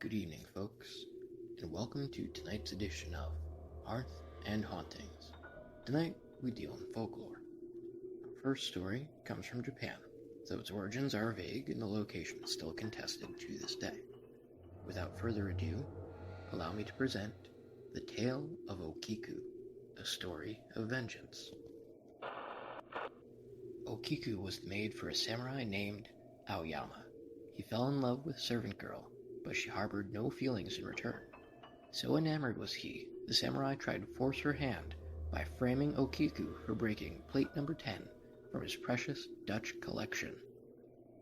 Good evening, folks, and welcome to tonight's edition of Hearth and Hauntings. Tonight, we deal in folklore. Our first story comes from Japan, though its origins are vague and the location is still contested to this day. Without further ado, allow me to present The Tale of Okiku, a story of vengeance. Okiku was made for a samurai named Aoyama. He fell in love with a servant girl, but she harbored no feelings in return. So enamored was he, the samurai tried to force her hand by framing Okiku for breaking plate number 10 from his precious Dutch collection.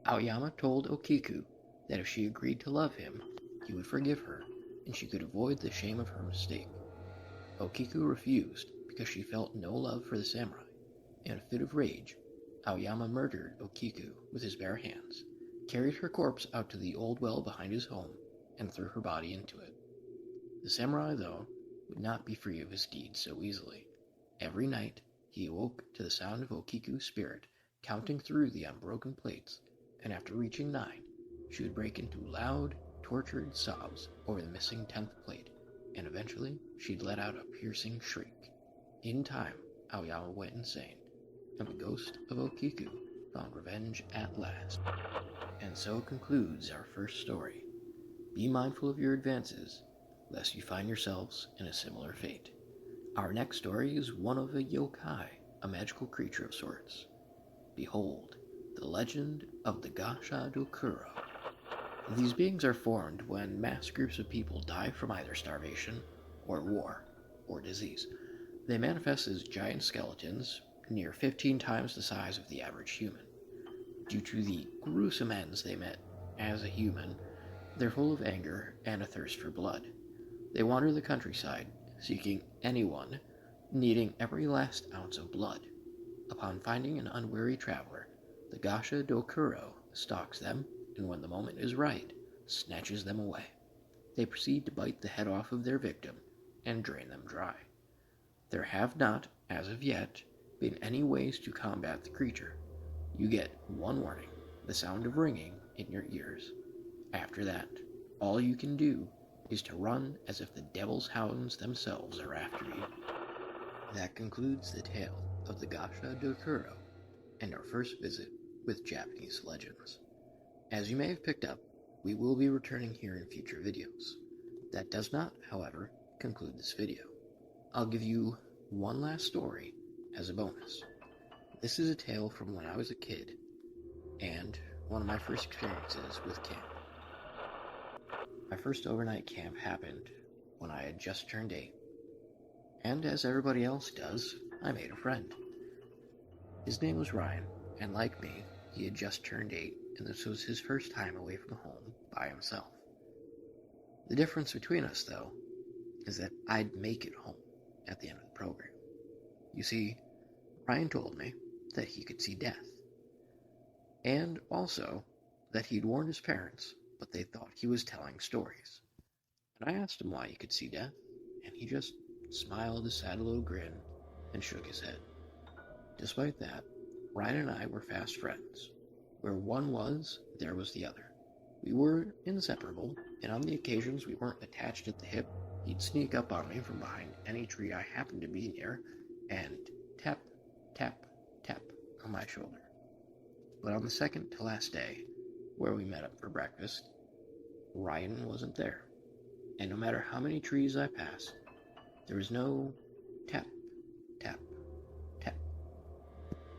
Aoyama told Okiku that if she agreed to love him, he would forgive her, and she could avoid the shame of her mistake. Okiku refused because she felt no love for the samurai. In a fit of rage, Aoyama murdered Okiku with his bare hands, carried her corpse out to the old well behind his home, and threw her body into it. The samurai, though, would not be free of his deed so easily. Every night, he awoke to the sound of Okiku's spirit counting through the unbroken plates, and after reaching 9, she would break into loud, tortured sobs over the missing 10th plate, and eventually she'd let out a piercing shriek. In time, Aoyama went insane, and the ghost of Okiku found revenge at last. And so concludes our first story. Be mindful of your advances, lest you find yourselves in a similar fate. Our next story is one of a yokai, a magical creature of sorts. Behold, the legend of the Gasha Dokuro. These beings are formed when mass groups of people die from either starvation, or war, or disease. They manifest as giant skeletons, near 15 times the size of the average human. Due to the gruesome ends they met as a human, they're full of anger and a thirst for blood. They wander the countryside, seeking anyone needing every last ounce of blood. Upon finding an unwary traveler, the Gasha Dokuro stalks them, and when the moment is right, snatches them away. They proceed to bite the head off of their victim and drain them dry. There have not, as of yet, been any ways to combat the creature. You get one warning, the sound of ringing in your ears. After that, all you can do is to run as if the devil's hounds themselves are after you. That concludes the tale of the Gasha Dokuro and our first visit with Japanese legends. As you may have picked up, we will be returning here in future videos. That does not, however, conclude this video. I'll give you one last story as a bonus. This is a tale from when I was a kid, and one of my first experiences with camp. My first overnight camp happened when I had just turned 8, and as everybody else does, I made a friend. His name was Ryan, and like me, he had just turned 8, and this was his first time away from home by himself. The difference between us, though, is that I'd make it home at the end of the program. You see, Ryan told me that he could see death, and also that he'd warned his parents, but they thought he was telling stories. And I asked him why he could see death, and he just smiled a sad little grin and shook his head. Despite that, Ryan and I were fast friends. Where one was, there was the other. We were inseparable, and on the occasions we weren't attached at the hip, he'd sneak up on me from behind any tree I happened to be near and tap, tap, tap on my shoulder. But on the second to last day, where we met up for breakfast, Ryan wasn't there. And no matter how many trees I passed, there was no tap, tap, tap.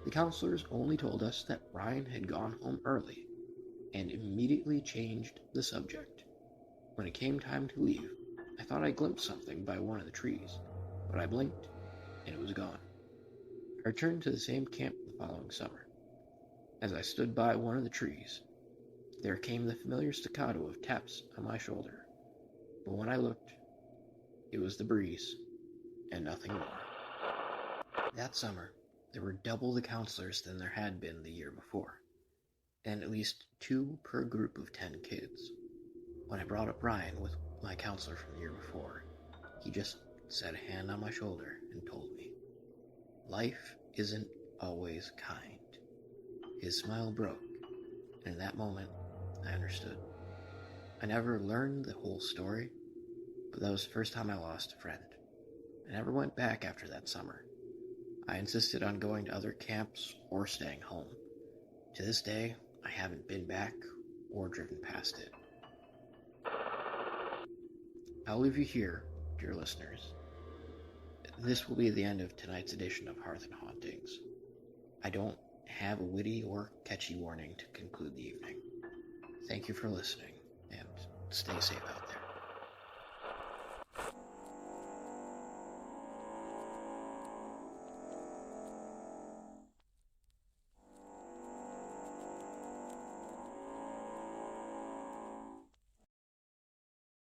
The counselors only told us that Ryan had gone home early and immediately changed the subject. When it came time to leave, I thought I glimpsed something by one of the trees, but I blinked and it was gone. I returned to the same camp the following summer. As I stood by one of the trees, there came the familiar staccato of taps on my shoulder. But when I looked, it was the breeze, and nothing more. That summer, there were double the counselors than there had been the year before, and at least 2 per group of 10 kids. When I brought up Ryan with my counselor from the year before, he just set a hand on my shoulder and told me, "Life isn't always kind." His smile broke, and in that moment, I understood. I never learned the whole story, but that was the first time I lost a friend. I never went back after that summer. I insisted on going to other camps or staying home. To this day, I haven't been back or driven past it. I'll leave you here, dear listeners. This will be the end of tonight's edition of Hearth and Hauntings. I don't have a witty or catchy warning to conclude the evening. Thank you for listening, and stay safe out